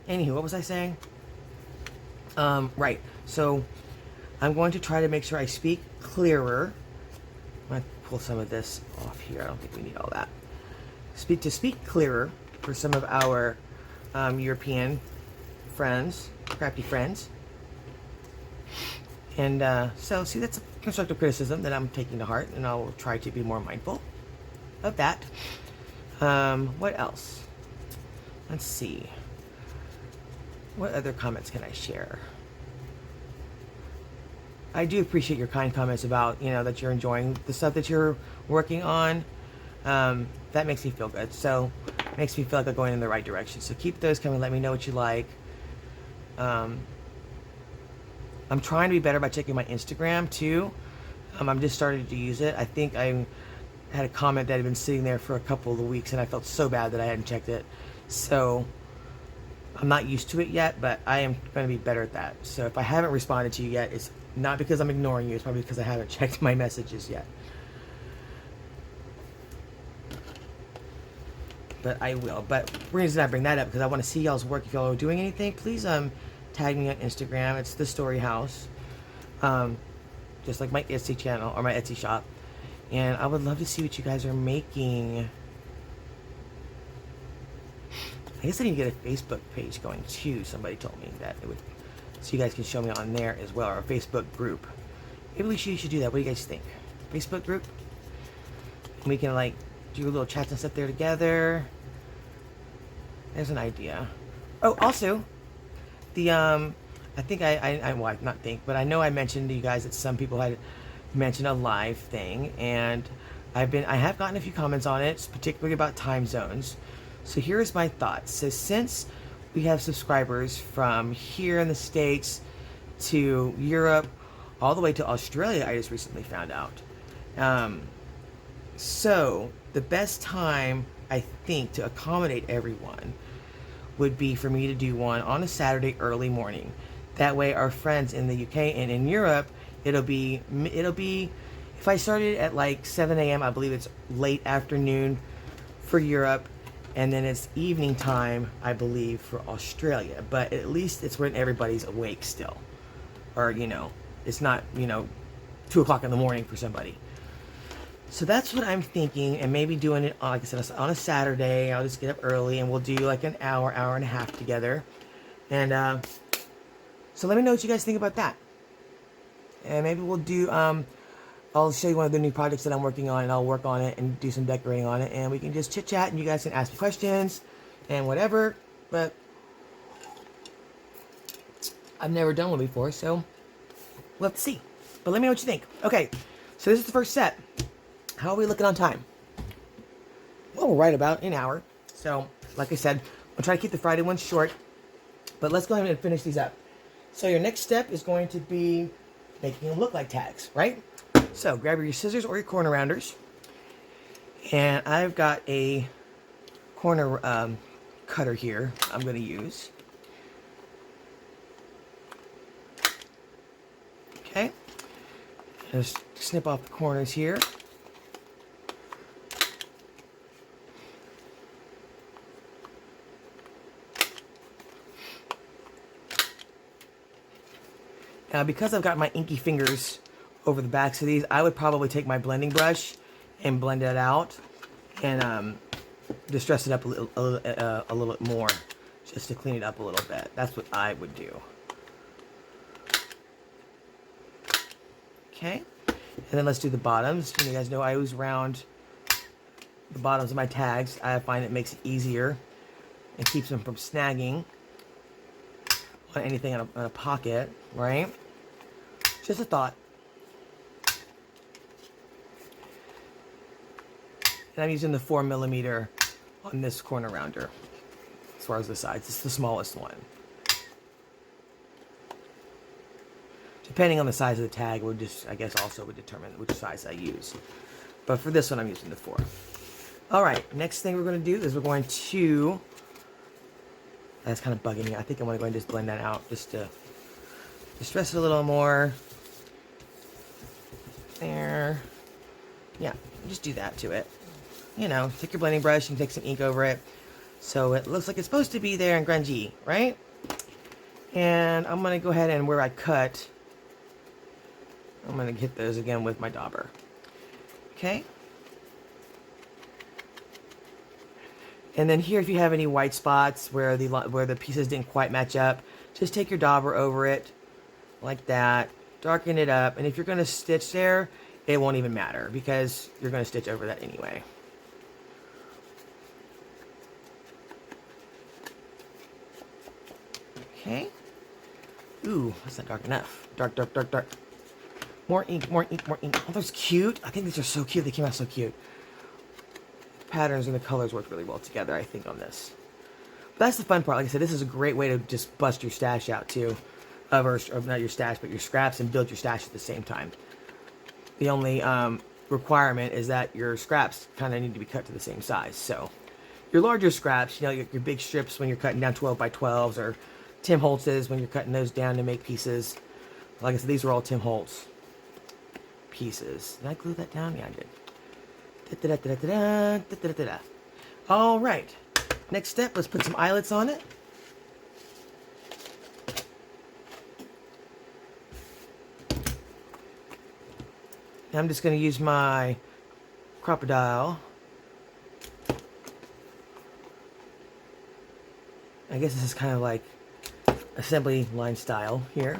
Anywho, what was I saying? Right. So I'm going to try to make sure I speak clearer. I'm going to pull some of this off here. I don't think we need all that. To speak clearer for some of our European friends, crafty friends. And so, see, that's a constructive criticism that I'm taking to heart, and I'll try to be more mindful of that. What else? Let's see. What other comments can I share? I do appreciate your kind comments about, you know, that you're enjoying the stuff that you're working on. That makes me feel good. So, it makes me feel like I'm going in the right direction. So keep those coming. Let me know what you like. I'm trying to be better by checking my Instagram too. I'm just starting to use it. I think I had a comment that had been sitting there for a couple of weeks, and I felt so bad that I hadn't checked it. So I'm not used to it yet, but I am going to be better at that. So if I haven't responded to you yet, it's not because I'm ignoring you. It's probably because I haven't checked my messages yet. But I will. But the reason I bring that up because I want to see y'all's work. If y'all are doing anything, please tag me on Instagram. It's the Story House, just like my Etsy channel or my Etsy shop. And I would love to see what you guys are making. I guess I need to get a Facebook page going too. Somebody told me that it would, so you guys can show me on there as well, or a Facebook group. Maybe we should do that. What do you guys think? Facebook group? And we can like do little chats and stuff there together. There's an idea. Oh, also, the I think well, not think, but I know I mentioned to you guys that some people had mentioned a live thing, and I have gotten a few comments on it, particularly about time zones. So here's my thoughts. So since we have subscribers from here in the States to Europe, all the way to Australia, I just recently found out. So the best time, I think, to accommodate everyone would be for me to do one on a Saturday early morning. That way our friends in the UK and in Europe, it'll be if I started at like 7 a.m., I believe it's late afternoon for Europe, and then it's evening time, I believe, for Australia. But at least it's when everybody's awake still. Or, it's not, 2 o'clock in the morning for somebody. So that's what I'm thinking, and maybe doing it, like I said, on a Saturday. I'll just get up early, and we'll do like an hour and a half together. And so let me know what you guys think about that. And maybe we'll do, I'll show you one of the new projects that I'm working on, and I'll work on it and do some decorating on it, and we can just chit chat, and you guys can ask me questions and whatever. But I've never done one before, so we'll have to see. But let me know what you think. Okay, so this is the first set. How are we looking on time? Well, we're right about an hour. So, like I said, I'll try to keep the Friday ones short, but let's go ahead and finish these up. So your next step is going to be making them look like tags, right? So grab your scissors or your corner rounders, and I've got a corner cutter here I'm going to use. Okay, just snip off the corners here. Now, because I've got my inky fingers over the backs of these, I would probably take my blending brush and blend it out, and just dress it up a little bit more, just to clean it up a little bit. That's what I would do. Okay, and then let's do the bottoms. You guys know I always round the bottoms of my tags. I find it makes it easier and keeps them from snagging on anything in a pocket, right? Just a thought. And I'm using the 4mm on this corner rounder as far as the sides. It's the smallest one. Depending on the size of the tag, would just, I guess, also would determine which size I use. But for this one, I'm using the 4. All right, next thing we're going to do is we're going to, that's kind of bugging me. I think I'm going to go and just blend that out just to stress it a little more. There. Yeah, just do that to it. Take your blending brush and take some ink over it, so it looks like it's supposed to be there and grungy, right? And I'm going to go ahead and where I cut, I'm going to hit those again with my dauber. Okay? And then here, if you have any white spots where the pieces didn't quite match up, just take your dauber over it, like that, darken it up, and if you're going to stitch there, it won't even matter, because you're going to stitch over that anyway. Okay. Ooh, that's not dark enough. Dark, dark, dark, dark. More ink, more ink, more ink. Oh, that's cute. I think these are so cute. They came out so cute. The patterns and the colors work really well together, I think, on this. But that's the fun part. Like I said, this is a great way to just bust your stash out, too. Or not your stash, but your scraps, and build your stash at the same time. The only requirement is that your scraps kind of need to be cut to the same size. So your larger scraps, you know, your big strips when you're cutting down 12 by 12s, or Tim Holtz's when you're cutting those down to make pieces. Like I said, these are all Tim Holtz pieces. Did I glue that down? Yeah, I did. All right. Next step, let's put some eyelets on it. I'm just going to use my crocodile. I guess this is kind of like assembly line style here.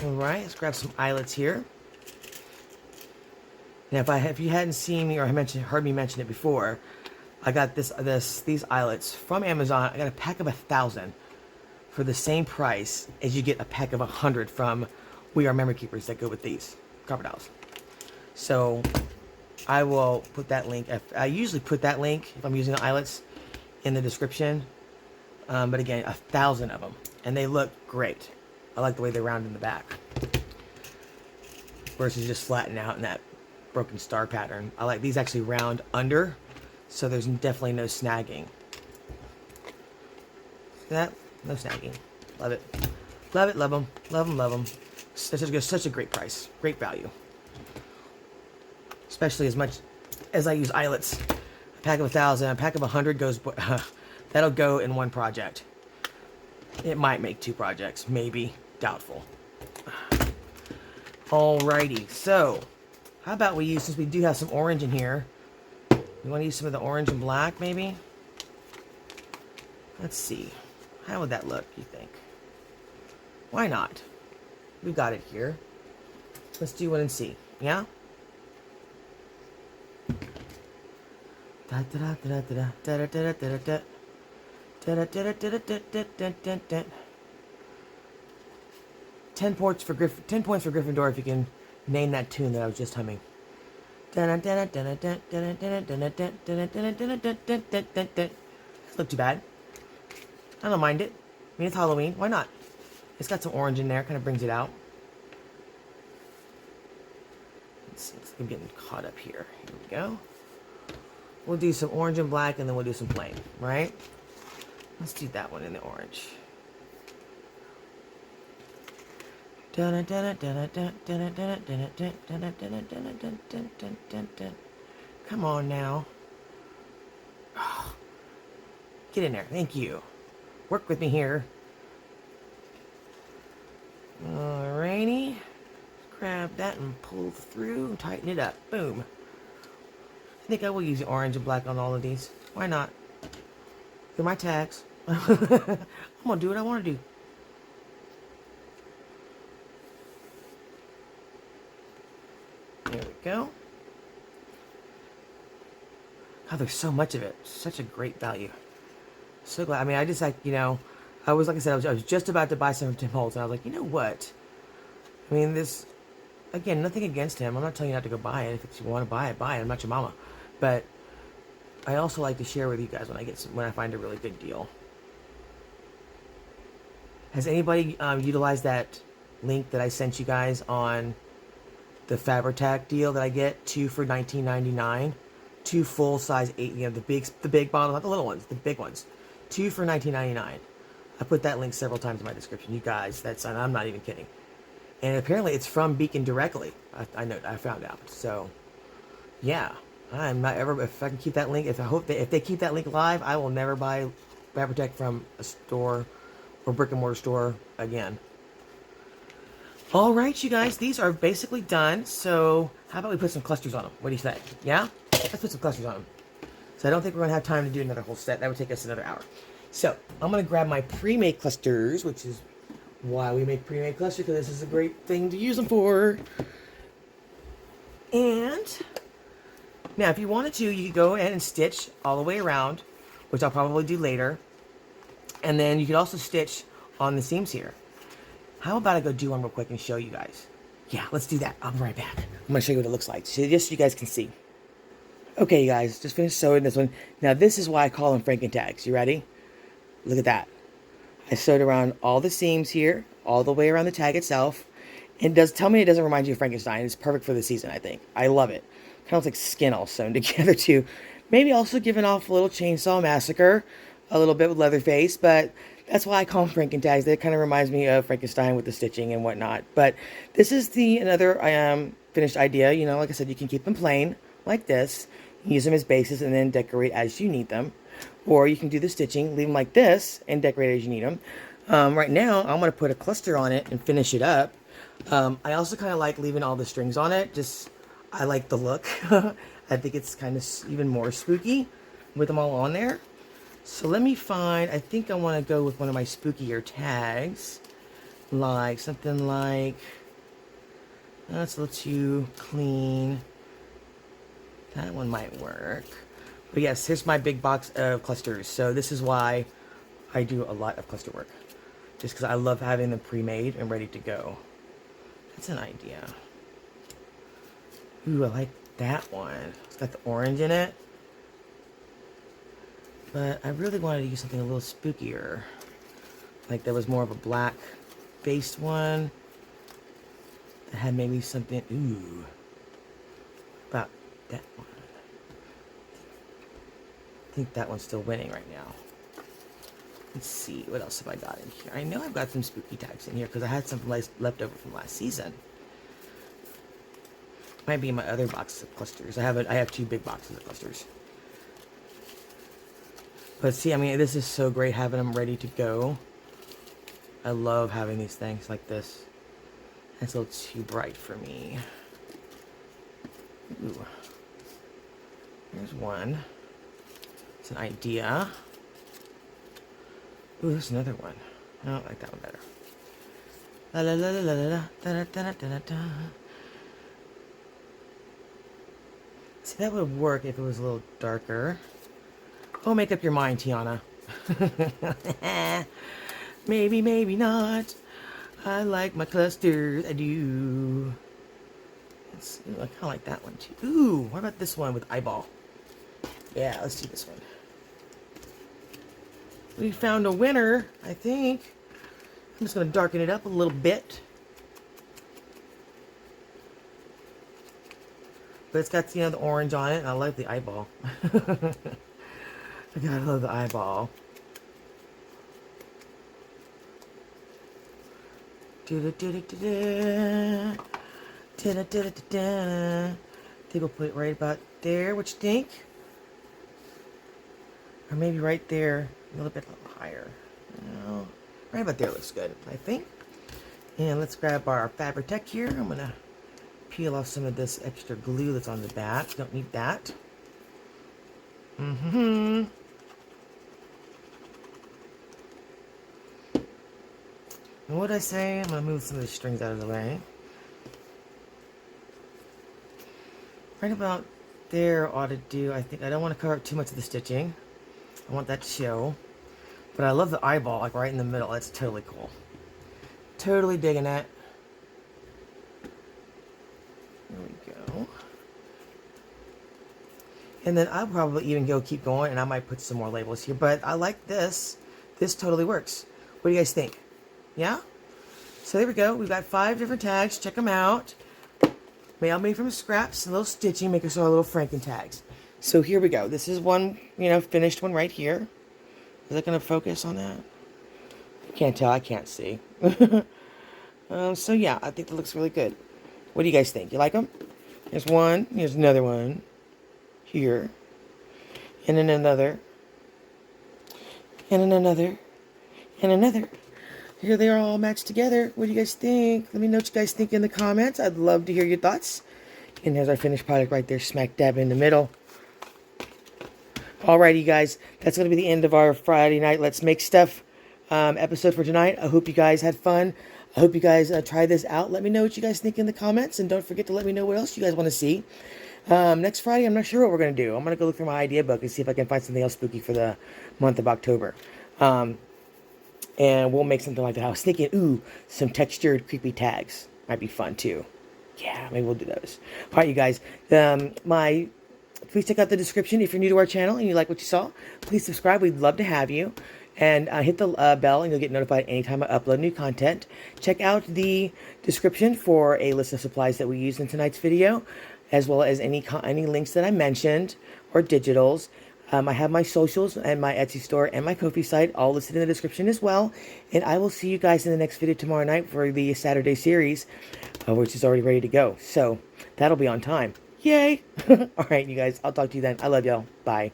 All right, let's grab some eyelets here. Now, if you hadn't seen me or heard me mention it before, I got these eyelets from Amazon. I got a pack of 1,000 for the same price as you get a pack of 100 from We Are Memory Keepers that go with these crocodiles. So I will put that link. I usually put that link if I'm using the eyelets in the description. But again, 1,000 of them, and they look great. I like the way they round in the back versus just flatten out in that broken star pattern. I like these actually round under, so there's definitely no snagging. See that? No snagging. Love it. Love it, love them. Love them, love them. Such a great price. Great value. Especially as much as I use eyelets. A pack of 1,000, a pack of 100 goes... that'll go in one project. It might make 2 projects. Maybe. Doubtful. Alrighty. So, how about we use, since we do have some orange in here, we want to use some of the orange and black, maybe? Let's see. How would that look, you think? Why not? We've got it here. Let's do one and see. Yeah? Da da da da da da da da da da. 10 points for Gryffindor if you can name that tune that I was just humming. Doesn't look too bad. I don't mind it. I mean, it's Halloween. Why not? It's got some orange in there. Kind of brings it out. Let's see. I'm getting caught up here. Here we go. We'll do some orange and black, and then we'll do some plain, right? Let's do that one in the orange. Come on now. Get in there. Thank you. Work with me here. Alrighty. Grab that and pull through and tighten it up. Boom. I think I will use the orange and black on all of these. Why not? They're my tags. I'm going to do what I want to do. There we go. God, there's so much of it. Such a great value. So glad. I mean, I just like, you know, I was, like I said, I was just about to buy some from Tim Holtz, and I was like, you know what? I mean, this, again, nothing against him. I'm not telling you not to go buy it. If you want to buy it, buy it. I'm not your mama. But I also like to share with you guys when I find a really good deal. Has anybody utilized that link that I sent you guys on the Franken-Tag deal that I get? 2 for $19.99. 2 full size 8, you know, the big bottle, not the little ones, the big ones. 2 for $19.99. I put that link several times in my description. You guys, I'm not even kidding. And apparently it's from Beacon directly. I found out. So, yeah. I'm not ever, if I can keep that link, if they keep that link live, I will never buy Franken-Tag from a store or brick and mortar store again. All right, you guys, these are basically done. So how about we put some clusters on them? What do you say? Yeah? Let's put some clusters on them. So I don't think we're going to have time to do another whole set. That would take us another hour. So I'm going to grab my pre-made clusters, which is why we make pre-made clusters, because this is a great thing to use them for. And now, if you wanted to, you could go ahead and stitch all the way around, which I'll probably do later. And then you could also stitch on the seams here. How about I go do one real quick and show you guys? Yeah, let's do that. I'll be right back. I'm going to show you what it looks like, so just so you guys can see. Okay, you guys, just finished sewing this one. Now, this is why I call them Franken-Tags. You ready? Look at that. I sewed around all the seams here, all the way around the tag itself. It does tell me it doesn't remind you of Frankenstein. It's perfect for the season, I think. I love it. Kind of looks like skin all sewn together too. Maybe also giving off a little Chainsaw Massacre, a little bit with Leatherface, but that's why I call them Franken-Tags. That kind of reminds me of Frankenstein with the stitching and whatnot. But this is another finished idea. You know, like I said, you can keep them plain like this, use them as bases, and then decorate as you need them. Or you can do the stitching, leave them like this, and decorate as you need them. Right now, I'm going to put a cluster on it and finish it up. I also kind of like leaving all the strings on it. I like the look. I think it's kind of even more spooky with them all on there. So let me find, I think I want to go with one of my spookier tags. Like something like, that's a little too clean. That one might work. But yes, here's my big box of clusters. So this is why I do a lot of cluster work. Just because I love having them pre-made and ready to go. That's an idea. Ooh, I like that one. It's got the orange in it. But I really wanted to use something a little spookier. Like there was more of a black based one. That had maybe something, ooh, about that one. I think that one's still winning right now. Let's see, what else have I got in here? I know I've got some spooky tags in here because I had some left over from last season. Might be in my other boxes of clusters. I have 2 big boxes of clusters. But see, I mean, this is so great having them ready to go. I love having these things like this. That's a little too bright for me. Ooh. There's one. It's an idea. Ooh, there's another one. I don't like that one better. La la la la la la da da da da da. See, that would work if it was a little darker. Oh, make up your mind, Tiana. Maybe, maybe not. I like my clusters. I do. Ooh, I kind of like that one too. Ooh, what about this one with eyeball? Yeah, let's do this one. We found a winner, I think. I'm just going to darken it up a little bit. But it's got, you know, the orange on it, and I like the eyeball. I gotta love the eyeball. I think we'll put it right about there. What you think? Or maybe right there, a little bit higher. No, right about there looks good, I think. And let's grab our Fabri-Tac here. I'm gonna peel off some of this extra glue that's on the back. Don't need that. And what did I say? I'm gonna move some of the strings out of the way. Right about there ought to do. I think I don't want to cover up too much of the stitching. I want that to show. But I love the eyeball, like right in the middle. That's totally cool. Totally digging that. There we go. And then I'll probably even keep going, and I might put some more labels here. But I like this. This totally works. What do you guys think? Yeah? So there we go. We've got 5 different tags. Check them out. Made from scraps, a little stitching, make us our little Franken-Tags. So here we go. This is one, you know, finished one right here. Is that going to focus on that? I can't tell. I can't see. So yeah, I think that looks really good. What do you guys think? You like them? Here's one. Here's another one. Here. And then another. And then another. And another. Here they are all matched together. What do you guys think? Let me know what you guys think in the comments. I'd love to hear your thoughts. And there's our finished product right there, smack dab in the middle. Alrighty, guys. That's going to be the end of our Friday night Let's Make Stuff episode for tonight. I hope you guys had fun. I hope you guys try this out. Let me know what you guys think in the comments. And don't forget to let me know what else you guys want to see. Next Friday, I'm not sure what we're going to do. I'm going to go look through my idea book and see if I can find something else spooky for the month of October. And we'll make something like that. I was thinking, ooh, some textured creepy tags. Might be fun, too. Yeah, maybe we'll do those. All right, you guys. Please check out the description if you're new to our channel and you like what you saw. Please subscribe. We'd love to have you. And hit the bell and you'll get notified anytime I upload new content. Check out the description for a list of supplies that we used in tonight's video, as well as any links that I mentioned or digitals. I have my socials and my Etsy store and my Ko-fi site all listed in the description as well. And I will see you guys in the next video tomorrow night for the Saturday series, which is already ready to go. So that'll be on time. Yay! All right, you guys. I'll talk to you then. I love y'all. Bye.